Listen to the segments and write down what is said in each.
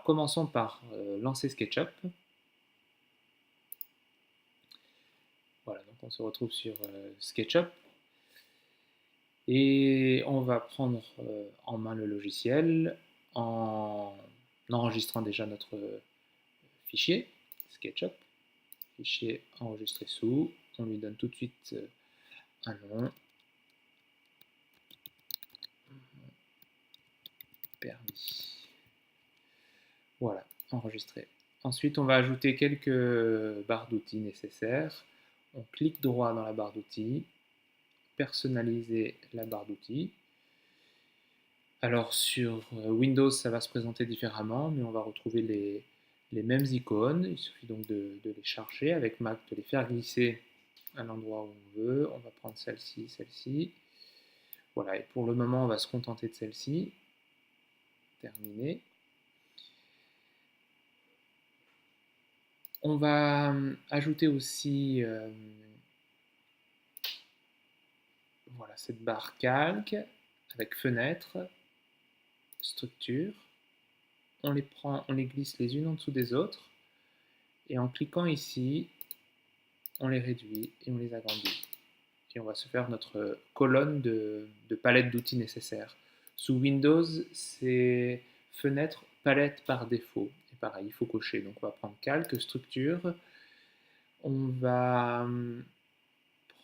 commençons par lancer SketchUp. Voilà, donc on se retrouve sur SketchUp. Et on va prendre en main le logiciel en enregistrant déjà notre fichier SketchUp, fichier enregistré sous. On lui donne tout de suite un nom, permis. Voilà, enregistré. Ensuite, on va ajouter quelques barres d'outils nécessaires. On clique droit dans la barre d'outils, personnaliser la barre d'outils. Alors sur Windows, ça va se présenter différemment, mais on va retrouver les mêmes icônes. Il suffit donc de les charger. Avec Mac, de les faire glisser à l'endroit où on veut. On va prendre celle-ci, celle-ci. Voilà, et pour le moment, on va se contenter de celle-ci. Terminé. On va ajouter aussi voilà, cette barre calque avec fenêtre, structure. On les prend, on les glisse les unes en dessous des autres. Et en cliquant ici, on les réduit et on les agrandit. Et on va se faire notre colonne de palette d'outils nécessaires. Sous Windows, c'est fenêtre, palette par défaut. Et pareil, il faut cocher. Donc on va prendre calque, structure. On va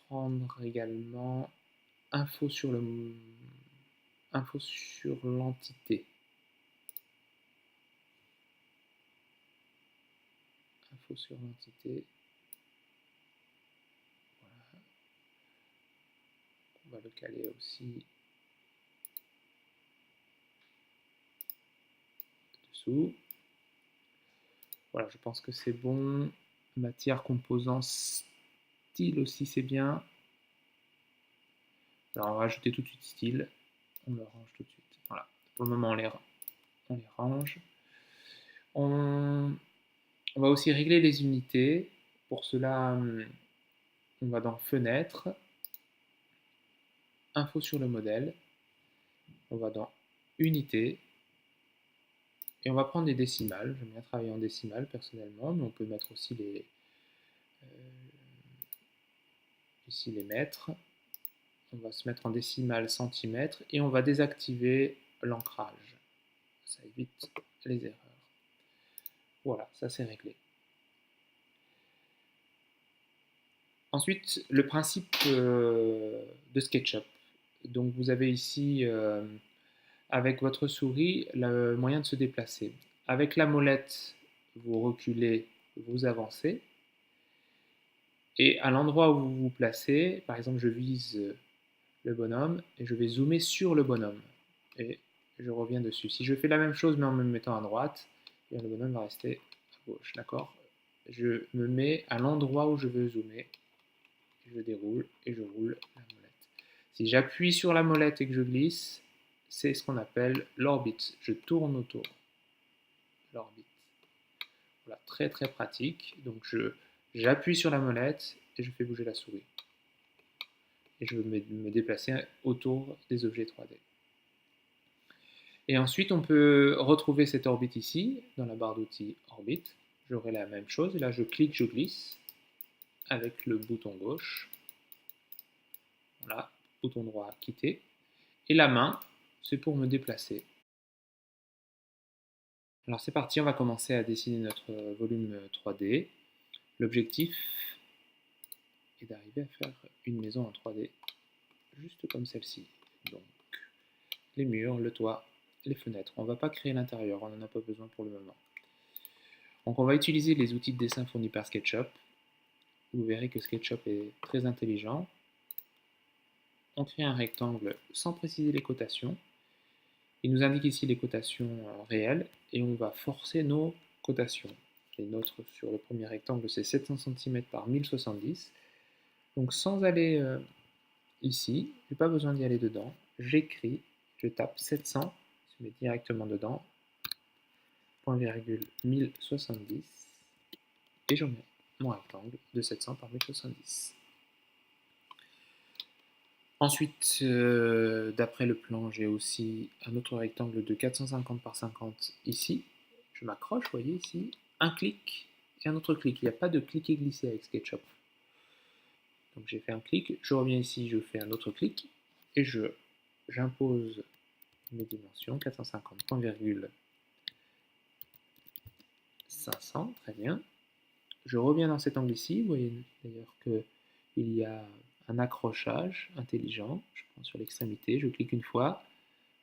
prendre également info sur l'entité. Info sur l'entité. Voilà. On va le caler aussi dessous. Voilà, je pense que c'est bon. Matière, composant, style aussi, c'est bien. Alors, on va rajouter tout de suite style. On le range tout de suite. Voilà. Pour le moment, on les range. On va aussi régler les unités. Pour cela, on va dans Fenêtre, Info sur le modèle. On va dans Unité. Et on va prendre des décimales. J'aime bien travailler en décimales personnellement, mais on peut mettre aussi ici les mètres. On va se mettre en décimales centimètres et on va désactiver l'ancrage. Ça évite les erreurs. Voilà, ça c'est réglé. Ensuite, le principe de SketchUp. Donc vous avez ici, avec votre souris, le moyen de se déplacer. Avec la molette, vous reculez, vous avancez. Et à l'endroit où vous vous placez, par exemple, je vise le bonhomme et je vais zoomer sur le bonhomme. Et je reviens dessus. Si je fais la même chose mais en me mettant à droite, le bonhomme va rester à gauche, d'accord? Je me mets à l'endroit où je veux zoomer, je déroule et je roule la molette. Si j'appuie sur la molette et que je glisse, c'est ce qu'on appelle l'orbite. Je tourne autour l'orbite. Voilà, très très pratique. Donc j'appuie sur la molette et je fais bouger la souris. Et je veux me déplacer autour des objets 3D. Et ensuite, on peut retrouver cette orbite ici, dans la barre d'outils orbite. J'aurai la même chose. Et là, je clique, je glisse avec le bouton gauche. Voilà, bouton droit, quitter. Et la main, c'est pour me déplacer. Alors c'est parti, on va commencer à dessiner notre volume 3D. L'objectif est d'arriver à faire une maison en 3D, juste comme celle-ci. Donc, les murs, le toit, les fenêtres. On ne va pas créer l'intérieur, on n'en a pas besoin pour le moment. Donc on va utiliser les outils de dessin fournis par SketchUp. Vous verrez que SketchUp est très intelligent. On crée un rectangle sans préciser les cotations. Il nous indique ici les cotations réelles et on va forcer nos cotations. Les nôtres sur le premier rectangle, c'est 700 cm par 1070. Donc sans aller ici, je n'ai pas besoin d'y aller dedans. J'écris, je tape 700, je mets directement dedans, point virgule 1070, et je mets mon rectangle de 700 par 1070. Ensuite, d'après le plan, j'ai aussi un autre rectangle de 450 par 50 ici. je m'accroche, vous voyez ici, un clic et un autre clic. Il n'y a pas de cliquer glisser avec SketchUp. Donc j'ai fait un clic, je reviens ici, je fais un autre clic et j'impose mes dimensions, 450, point virgule 500, très bien. Je reviens dans cet angle ici, vous voyez d'ailleurs qu'il y a un accrochage intelligent. Je prends sur l'extrémité, je clique une fois,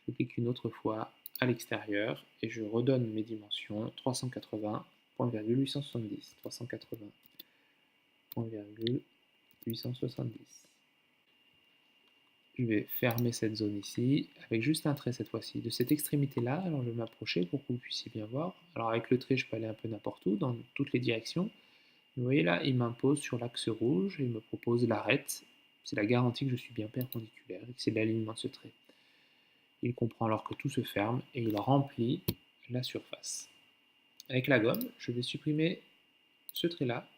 je clique une autre fois à l'extérieur et je redonne mes dimensions 380.870. 380.870. Je vais fermer cette zone ici avec juste un trait cette fois-ci. De cette extrémité-là, alors je vais m'approcher pour que vous puissiez bien voir. Alors avec le trait, je peux aller un peu n'importe où, dans toutes les directions. Vous voyez là, il m'impose sur l'axe rouge et il me propose l'arête. C'est la garantie que je suis bien perpendiculaire et que c'est l'alignement de ce trait. Il comprend alors que tout se ferme et il remplit la surface. Avec la gomme, je vais supprimer ce trait-là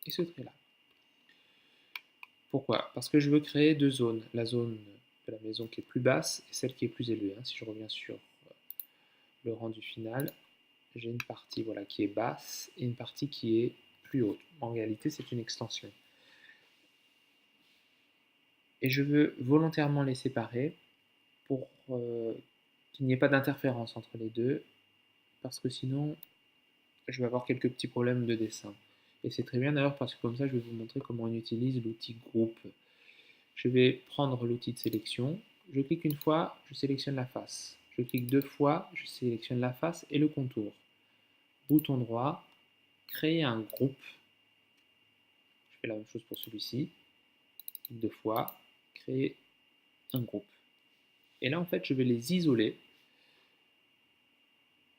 et ce trait-là. Pourquoi? Parce que je veux créer deux zones. La zone de la maison qui est plus basse et celle qui est plus élevée. Si je reviens sur le rendu final, j'ai une partie voilà, qui est basse et une partie qui est plus haute. En réalité, c'est une extension. Et je veux volontairement les séparer pour qu'il n'y ait pas d'interférence entre les deux, parce que sinon, je vais avoir quelques petits problèmes de dessin. Et c'est très bien d'ailleurs parce que comme ça, je vais vous montrer comment on utilise l'outil groupe. Je vais prendre l'outil de sélection, je clique une fois, je sélectionne la face. Je clique deux fois, je sélectionne la face et le contour. Bouton droit, créer un groupe. Je fais la même chose pour celui-ci. Clique deux fois, créer un groupe. Et là, en fait, je vais les isoler.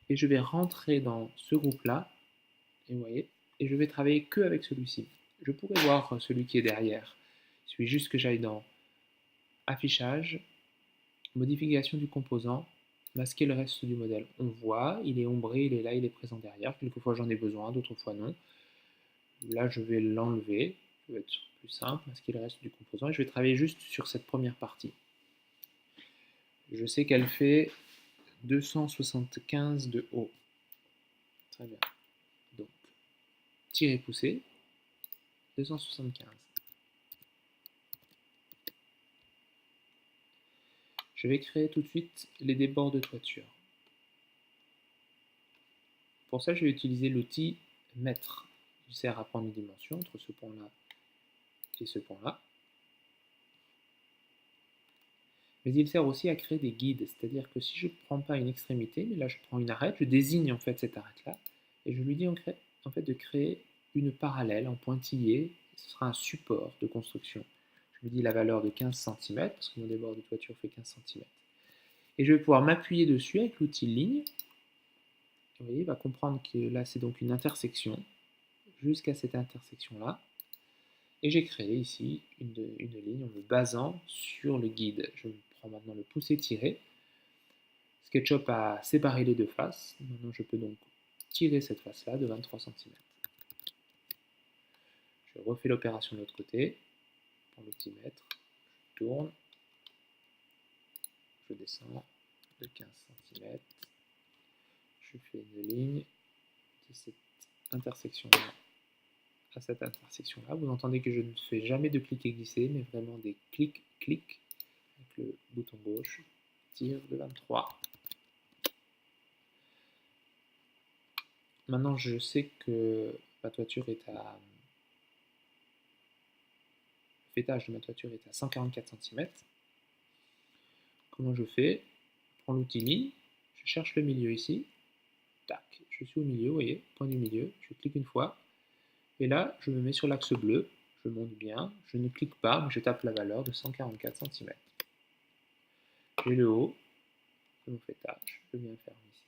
Et je vais rentrer dans ce groupe-là. Et vous voyez, et je vais travailler que avec celui-ci. Je pourrais voir celui qui est derrière. Il suffit juste que j'aille dans Affichage, Modification du composant, masquer le reste du modèle. On voit, il est ombré, il est là, il est présent derrière. Quelquefois j'en ai besoin, d'autres fois non. Là je vais l'enlever, ça va être plus simple, masquer le reste du composant. Et je vais travailler juste sur cette première partie. Je sais qu'elle fait 275 de haut. Très bien. Donc, tirer, pousser, 275. Je vais créer tout de suite les débords de toiture. Pour ça, je vais utiliser l'outil mètre. Il sert à prendre une dimension entre ce point-là et ce point-là. Mais il sert aussi à créer des guides, c'est-à-dire que si je ne prends pas une extrémité, mais là je prends une arête, je désigne en fait cette arête-là, et je lui dis en fait de créer une parallèle en pointillé, ce sera un support de construction. Je lui dis la valeur de 15 cm, parce que mon débord de toiture fait 15 cm. Et je vais pouvoir m'appuyer dessus avec l'outil ligne. Vous voyez, il va comprendre que là c'est donc une intersection, jusqu'à cette intersection-là. Et j'ai créé ici une ligne en me basant sur le guide. Je prends maintenant le pousser-tirer. SketchUp a séparé les deux faces. Maintenant, je peux donc tirer cette face-là de 23 cm. Je refais l'opération de l'autre côté. Je prends l'outil mètre, je tourne, je descends de 15 cm. Je fais une ligne de cette intersection-là à cette intersection-là. Vous entendez que je ne fais jamais de clic et glisser, mais vraiment des clics-clics avec le bouton gauche. Tire de 23. Maintenant, je sais que ma toiture est à... Le fêtage de ma toiture est à 144 cm. Comment je fais? Je prends l'outil ligne, je cherche le milieu ici. Tac, je suis au milieu, vous voyez, point du milieu. Je clique une fois. Et là, je me mets sur l'axe bleu. Je monte bien. Je ne clique pas, mais je tape la valeur de 144 cm. J'ai le haut de mon fêtage. Je viens faire ici.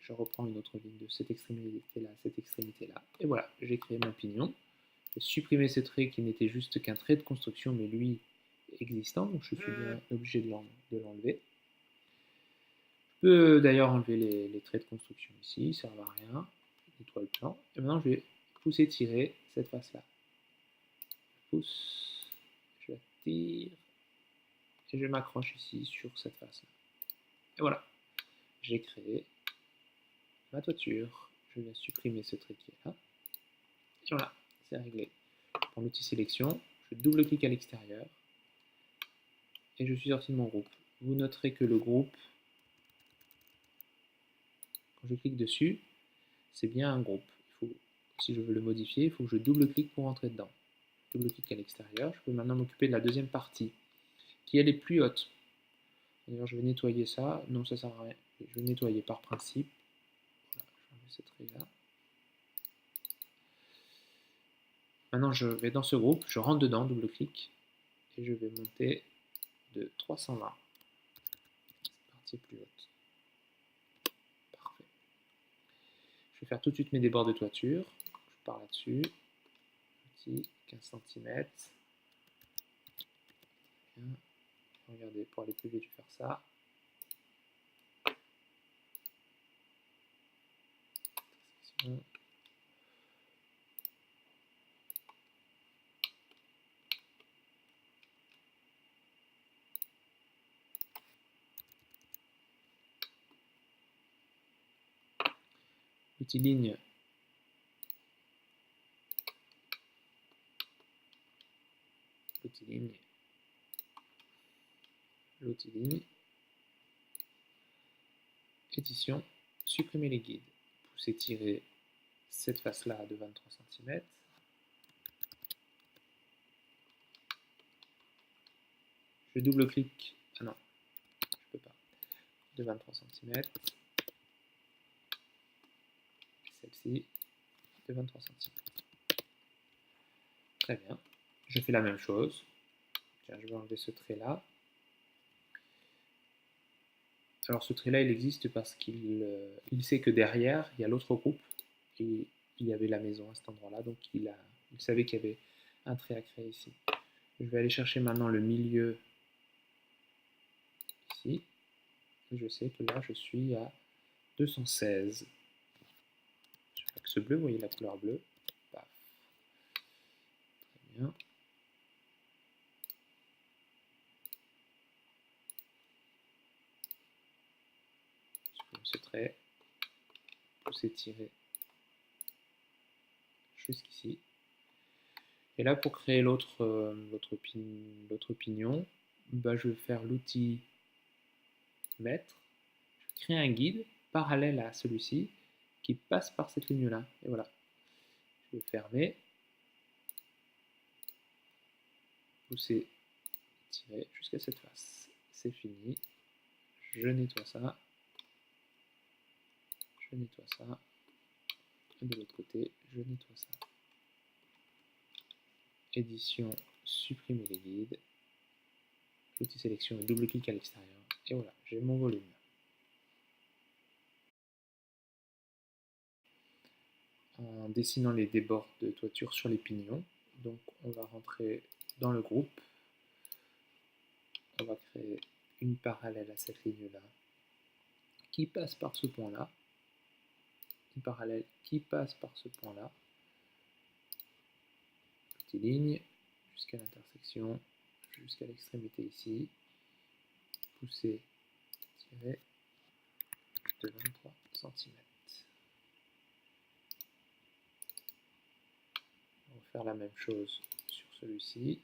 Je reprends une autre ligne de cette extrémité-là à cette extrémité-là. Et voilà, j'ai créé mon pignon. J'ai supprimé ce trait qui n'était juste qu'un trait de construction, mais lui existant, donc je suis bien obligé de l'enlever. Je peux d'ailleurs enlever les traits de construction ici, ça ne sert à rien. Je nettoie le plan. Et maintenant, je vais pousser, tirer cette face-là. Je pousse, je la tire, et je m'accroche ici sur cette face-là. Et voilà, j'ai créé ma toiture. Je viens supprimer ce trait qui est là. Et voilà, c'est réglé. Pour l'outil sélection, je double-clique à l'extérieur et je suis sorti de mon groupe. Vous noterez que le groupe, quand je clique dessus, c'est bien un groupe. Si je veux le modifier, il faut que je double-clique pour entrer dedans. Double-clique à l'extérieur. Je peux maintenant m'occuper de la deuxième partie, qui elle est plus haute. D'ailleurs, je vais nettoyer ça. Non, ça sert à rien. Je vais nettoyer par principe. Voilà, je vais enlever ce trait là. Maintenant, je vais dans ce groupe, je rentre dedans, double-clic, et je vais monter de 320. Cette partie plus haute. Parfait. Je vais faire tout de suite mes débords de toiture. Je pars là-dessus. Petit, 15 cm. Bien. Regardez, pour aller plus vite, je vais faire ça. L'outil ligne. L'outil ligne. L'outil ligne. Édition. Supprimer les guides. Pousser, tirer cette face-là de 23 cm. Je double-clique. Ah non, je peux pas. De 23 cm. Celle-ci de 23 cm. Très bien. Je fais la même chose. Tiens, je vais enlever ce trait-là. Alors ce trait-là, il existe parce qu'il sait que derrière, il y a l'autre groupe. Et il y avait la maison à cet endroit-là. Donc il savait qu'il y avait un trait à créer ici. Je vais aller chercher maintenant le milieu ici. Et je sais que là, je suis à 216. Sur l'axe bleu, vous voyez la couleur bleue. Paf. Très bien. Supprime ce trait. Pousser, tirer jusqu'ici. Et là, pour créer l'autre pignon, bah, je vais faire l'outil mettre. Je vais créer un guide parallèle à celui-ci qui passe par cette ligne-là. Et voilà. Je vais fermer. Pousser, tirer jusqu'à cette face. C'est fini. Je nettoie ça. Je nettoie ça. Et de l'autre côté, je nettoie ça. Édition, supprimer les guides. L'outil sélection, double-clic à l'extérieur. Et voilà, j'ai mon volume. En dessinant les débords de toiture sur les pignons. Donc on va rentrer dans le groupe. On va créer une parallèle à cette ligne-là qui passe par ce point-là. Une parallèle qui passe par ce point-là. Petite ligne jusqu'à l'intersection, jusqu'à l'extrémité ici. Pousser, tirer de 23 cm. On va faire la même chose sur celui-ci.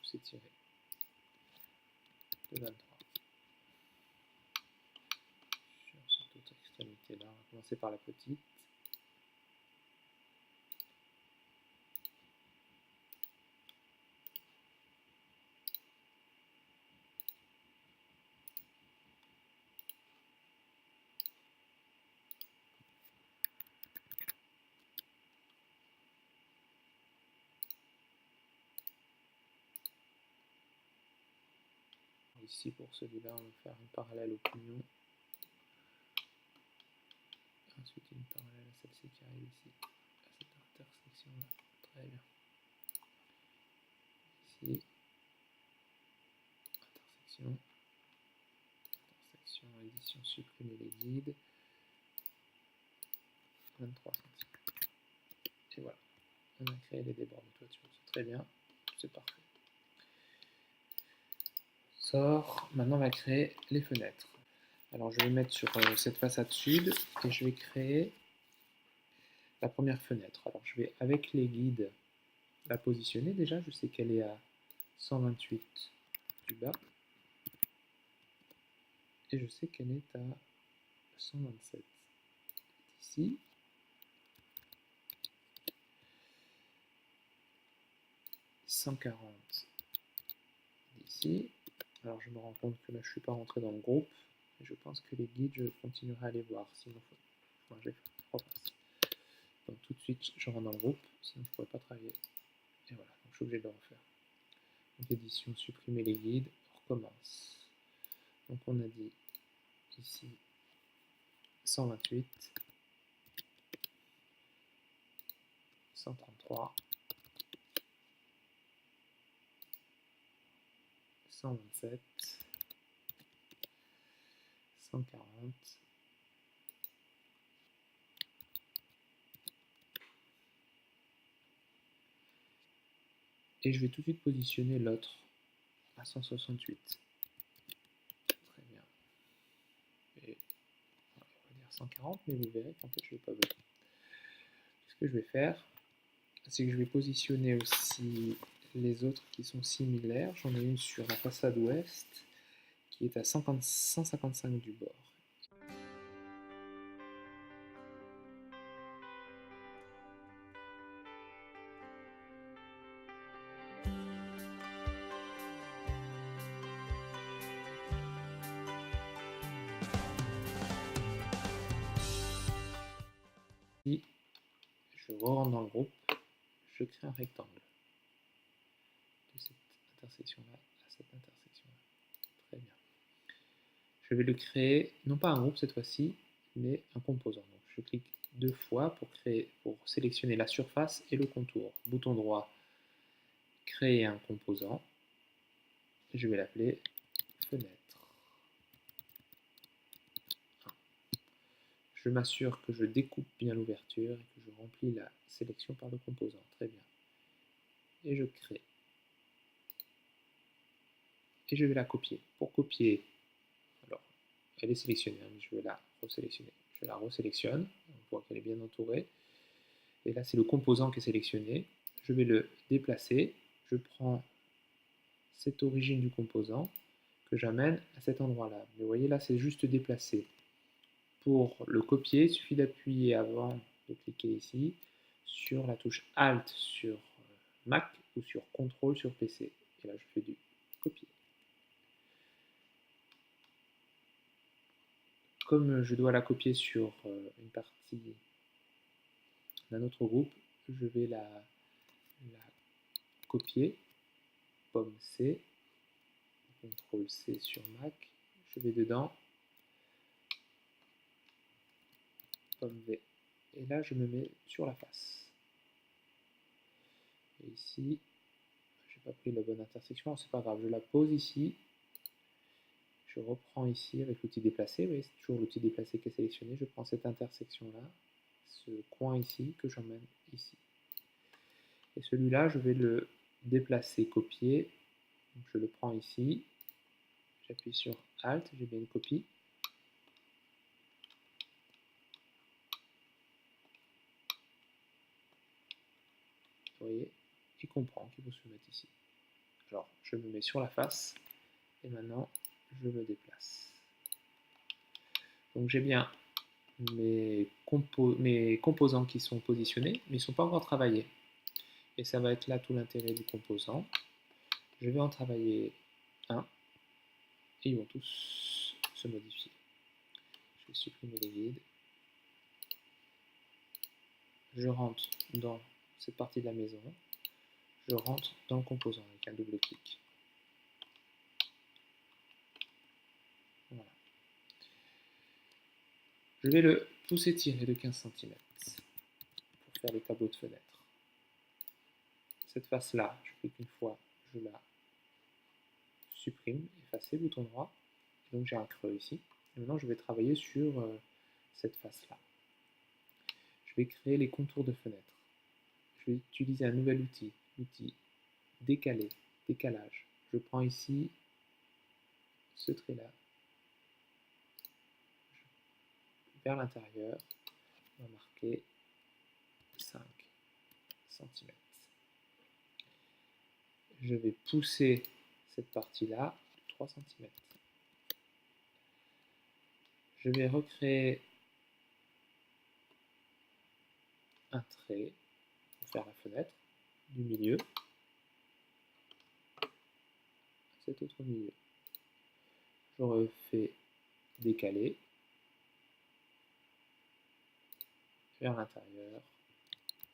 Pousser, tirer de 23. Sur cette autre extrémité-là, on va commencer par la petite. Ici, pour celui-là, on va faire une parallèle au pignon. Ensuite, une parallèle à celle-ci qui arrive ici, à cette intersection-là. Très bien. Ici, intersection, édition, supprimer les guides. 23 cm. Et voilà, on a créé les débords de toiture. C'est très bien, c'est parfait. Sort, maintenant on va créer les fenêtres. Alors je vais mettre sur cette façade sud et je vais créer la première fenêtre. Alors je vais avec les guides la positionner déjà, je sais qu'elle est à 128 du bas et je sais qu'elle est à 127 ici. 140 ici. Alors je me rends compte que là je ne suis pas rentré dans le groupe. Et je pense que les guides, je continuerai à les voir. Sinon, je vais faire 3 passes. Donc tout de suite, je rentre dans le groupe. Sinon, je ne pourrais pas travailler. Et voilà, donc je suis obligé de le refaire. Donc édition, supprimer les guides. On recommence. Donc on a dit ici 128, 133, 127, 140, et je vais tout de suite positionner l'autre à 168. Très bien. Et on va dire 140, mais vous verrez qu'en fait je ne l'ai pas vu. Ce que je vais faire, c'est que je vais positionner aussi les autres qui sont similaires. J'en ai une sur la façade ouest qui est à 155 du bord. Et je rentre dans le groupe, je crée un rectangle de cette intersection-là à cette intersection-là. Très bien. Je vais le créer, non pas un groupe cette fois-ci, mais un composant. Donc je clique 2 fois pour sélectionner la surface et le contour. Bouton droit, créer un composant. Je vais l'appeler fenêtre. Je m'assure que je découpe bien l'ouverture et que je remplis la sélection par le composant. Très bien. Et je crée. Et je vais la copier. Pour copier, alors, elle est sélectionnée, mais je vais la resélectionner. Je la resélectionne, on voit qu'elle est bien entourée. Et là, c'est le composant qui est sélectionné. Je vais le déplacer. Je prends cette origine du composant que j'amène à cet endroit-là. Mais vous voyez, là, c'est juste déplacé. Pour le copier, il suffit d'appuyer avant de cliquer ici sur la touche Alt sur Mac ou sur CTRL sur PC. Et là, je fais du copier. Comme je dois la copier sur une partie d'un autre groupe, je vais la copier, pomme C, CTRL C sur Mac, je vais dedans, pomme V. Et là, je me mets sur la face. Et ici, je n'ai pas pris la bonne intersection, c'est pas grave, je la pose ici. Je reprends ici avec l'outil déplacé, vous voyez, c'est toujours l'outil déplacé qui est sélectionné. Je prends cette intersection-là, ce coin ici, que j'emmène ici. Et celui-là, je vais le déplacer, copier. Donc je le prends ici, j'appuie sur Alt, j'ai bien une copie. Vous voyez, il comprend qu'il faut se mettre ici. Alors, je me mets sur la face, et maintenant, je me déplace. Donc j'ai bien mes composants qui sont positionnés, mais ils ne sont pas encore travaillés. Et ça va être là tout l'intérêt du composant. Je vais en travailler un, et ils vont tous se modifier. Je vais supprimer les guides. Je rentre dans cette partie de la maison. Je rentre dans le composant avec un double clic. Voilà. Je vais le pousser tirer de 15 cm pour faire les tableaux de fenêtres. Cette face-là, je clique une fois, je la supprime, effacer, bouton droit. Donc j'ai un creux ici. Et maintenant, je vais travailler sur cette face-là. Je vais créer les contours de fenêtre. Je vais utiliser un nouvel outil, l'outil décaler, décalage. Je prends ici ce trait-là, vers l'intérieur, on va marquer 5 cm. Je vais pousser cette partie-là de 3 cm. Je vais recréer un trait pour faire la fenêtre du milieu, cet autre milieu. Je refais décaler vers l'intérieur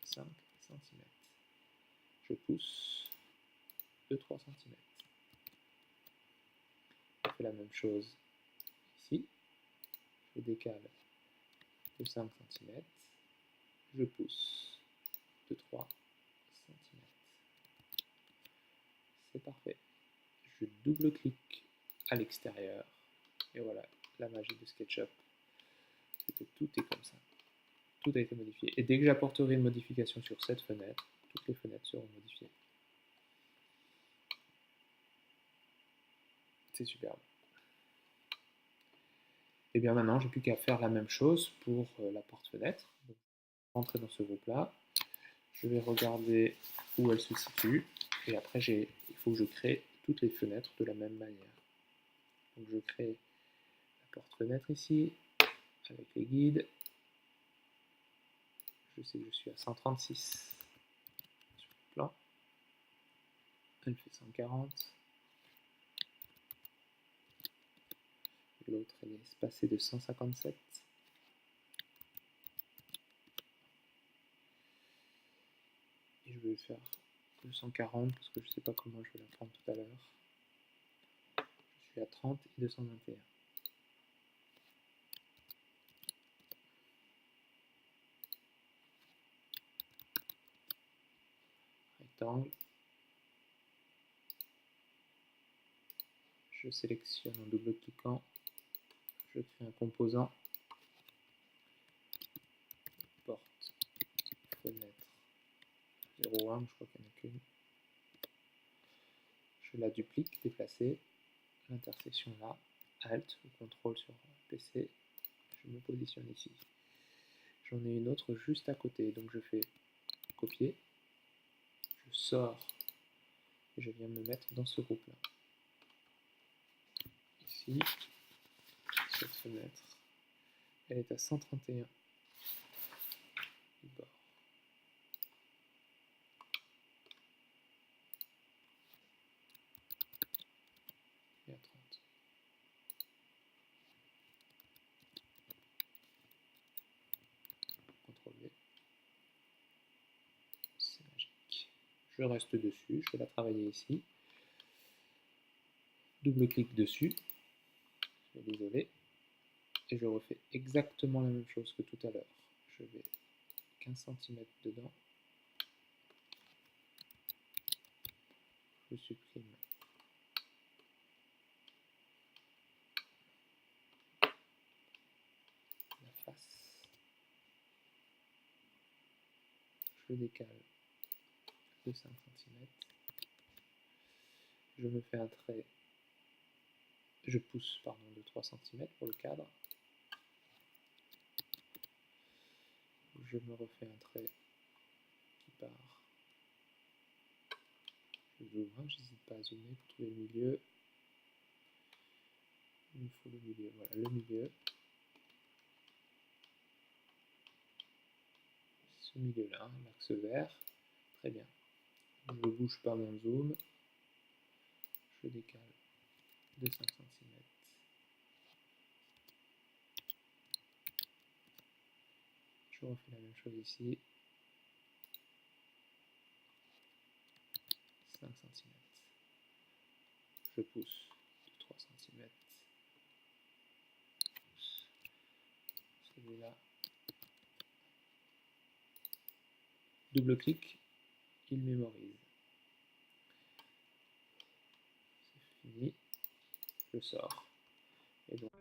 5 cm. Je pousse de 3 cm. Je fais la même chose ici. Je décale de 5 cm. Je pousse de 3 cm. C'est parfait. Je double-clique à l'extérieur. Et voilà, la magie de SketchUp. C'est que tout est comme ça. Tout a été modifié. Et dès que j'apporterai une modification sur cette fenêtre, toutes les fenêtres seront modifiées. C'est superbe. Et bien maintenant, j'ai plus qu'à faire la même chose pour la porte-fenêtre. Donc, rentrer dans ce groupe-là. Je vais regarder où elle se situe. Et après, il faut que je crée toutes les fenêtres de la même manière. Donc je crée la porte-fenêtre ici, avec les guides. Je sais que je suis à 136 sur le plan. Elle fait 140. L'autre, elle est espacée de 157. Et je vais faire 240 parce que je ne sais pas comment je vais la prendre tout à l'heure. Je suis à 30 et 221. Rectangle. Je sélectionne en double-cliquant. Je crée un composant. Porte, fenêtre 0,1, je crois qu'il n'y en a qu'une. Je la duplique, déplacer. L'intersection là. Alt ou CTRL sur PC. Je me positionne ici. J'en ai une autre juste à côté, donc je fais copier. Je sors et je viens me mettre dans ce groupe là. Ici, cette fenêtre, elle est à 131 du bord. Et à 30. CTRL V. C'est magique. Je reste dessus, je vais la travailler ici. Double-clic dessus. Je vais l'isoler. Et je refais exactement la même chose que tout à l'heure. Je vais 15 cm dedans. Je supprime la face. Je décale de 5 cm. Je me fais un trait. Je pousse de 3 cm pour le cadre. Je me refais un trait qui part. Je zoome, j'hésite pas à zoomer pour trouver le milieu. Il me faut le milieu, voilà le milieu. Ce milieu-là, l'axe vert. Très bien. Je ne bouge pas mon zoom. Je décale de 5 cm. Je refais la même chose ici. 5 cm. Je pousse de 3 cm. Celui-là. Double-clic, il mémorise. C'est fini. Je sors. Et donc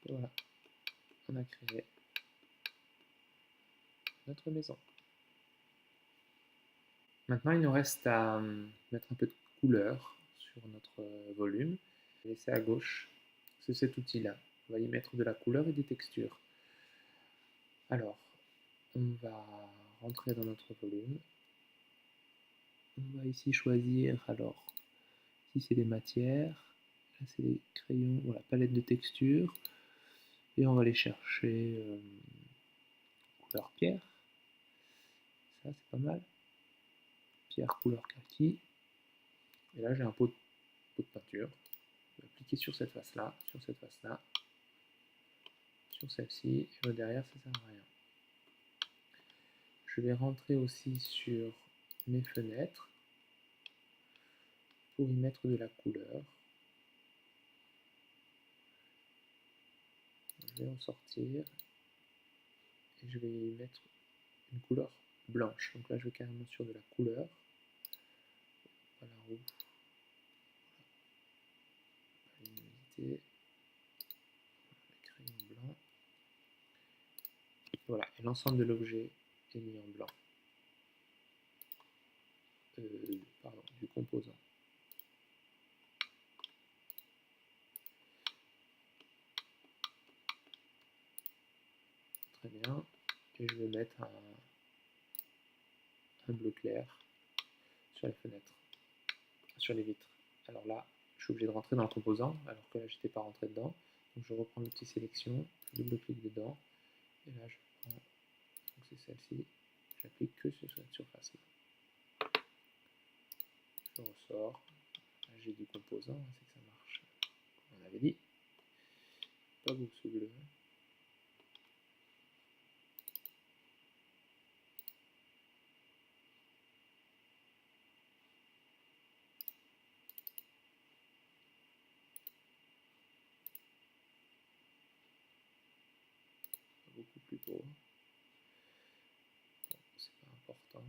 Et voilà, on a créé notre maison. Maintenant, il nous reste à mettre un peu de couleur sur notre volume. Je vais laisser à gauche, c'est cet outil-là. On va y mettre de la couleur et des textures. Alors, on va rentrer dans notre volume. On va ici choisir, alors, si c'est des matières, là c'est des crayons, voilà, palette de textures. Et on va aller chercher couleur pierre. Ça, c'est pas mal. Pierre couleur kaki. Et là, j'ai un pot de peinture. Je vais appliquer sur cette face-là, sur cette face-là, sur celle-ci. Et derrière, ça sert à rien. Je vais rentrer aussi sur mes fenêtres pour y mettre de la couleur. Je vais en sortir et je vais y mettre une couleur blanche. Donc là, je vais carrément sur de la couleur. Pas la roue. La luminosité. Le crayon blanc. Voilà, et l'ensemble de l'objet est mis en blanc. Pardon, du composant. Très bien. Et je vais mettre un bleu clair sur les fenêtres, sur les vitres. Alors là, je suis obligé de rentrer dans le composant, alors que là, je n'étais pas rentré dedans. Donc je reprends l'outil sélection, je double-clique dedans, et là, je prends, donc c'est celle-ci, j'applique que sur cette surface-là. Je ressors, là, j'ai du composant, c'est que ça marche, comme on avait dit. Pas beau ce bleu. Beaucoup plus beau. Bon, c'est pas important.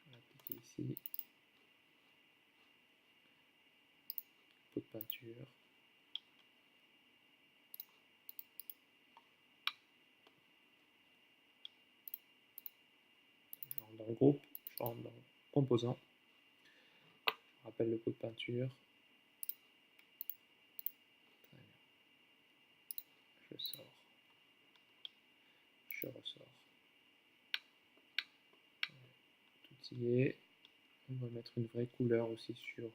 On va appliquer ici. Pot de peinture. Je rentre dans le groupe, je rentre dans le composant. Je rappelle le pot de peinture. Très bien. Je sors. Je ressors. Tout y est. On va mettre une vraie couleur aussi sur...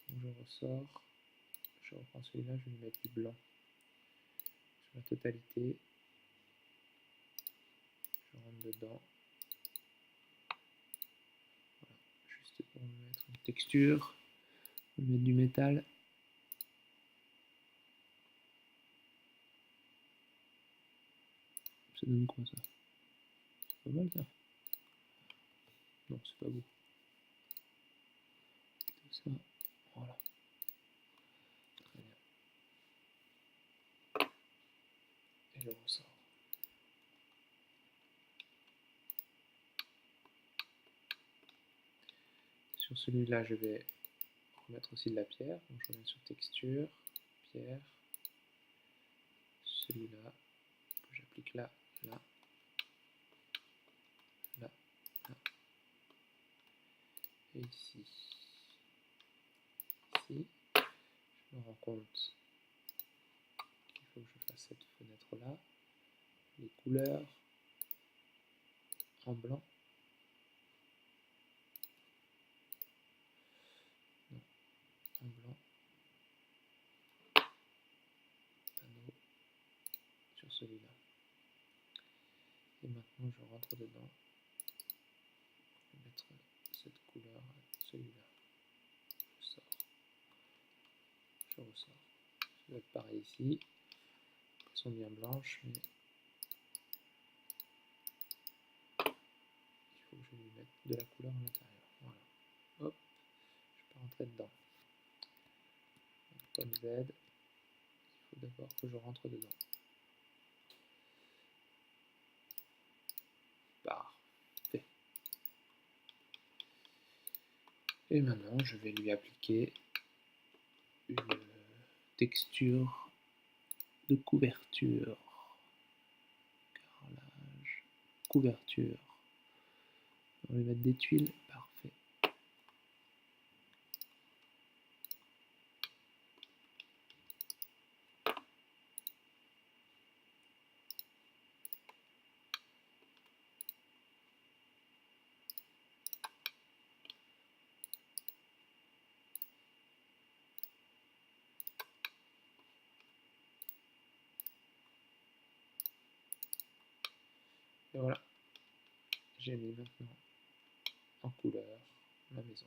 je ressors. Je reprends celui-là, je vais lui mettre du blanc sur la totalité. Je rentre dedans. Voilà. Juste pour mettre une texture. On va mettre du métal. Ça donne quoi ça? C'est pas mal ça? Non, c'est pas beau. Ça, voilà. Très bien. Et je ressors. Sur celui-là, je vais remettre aussi de la pierre. Donc je reviens sur texture, pierre. Celui-là, que j'applique là, là, là, là. Et ici. Ici. Je me rends compte qu'il faut que je fasse cette fenêtre-là. Les couleurs en blanc. Non, en blanc. Panneau sur celui-là. Et maintenant je rentre dedans. Je vais mettre cette couleur à celui-là. Je sors. Je ressors. Ça va être pareil ici. Elles sont bien blanches, mais il faut que je lui mette de la couleur à l'intérieur. Voilà. Hop, je peux rentrer dedans. Comme Z, il faut d'abord que je rentre dedans. Parfait. Et maintenant, je vais lui appliquer une texture de couverture. Carrelage, couverture. On va lui mettre des tuiles, parfait. Et voilà, j'ai mis maintenant en couleur ma maison.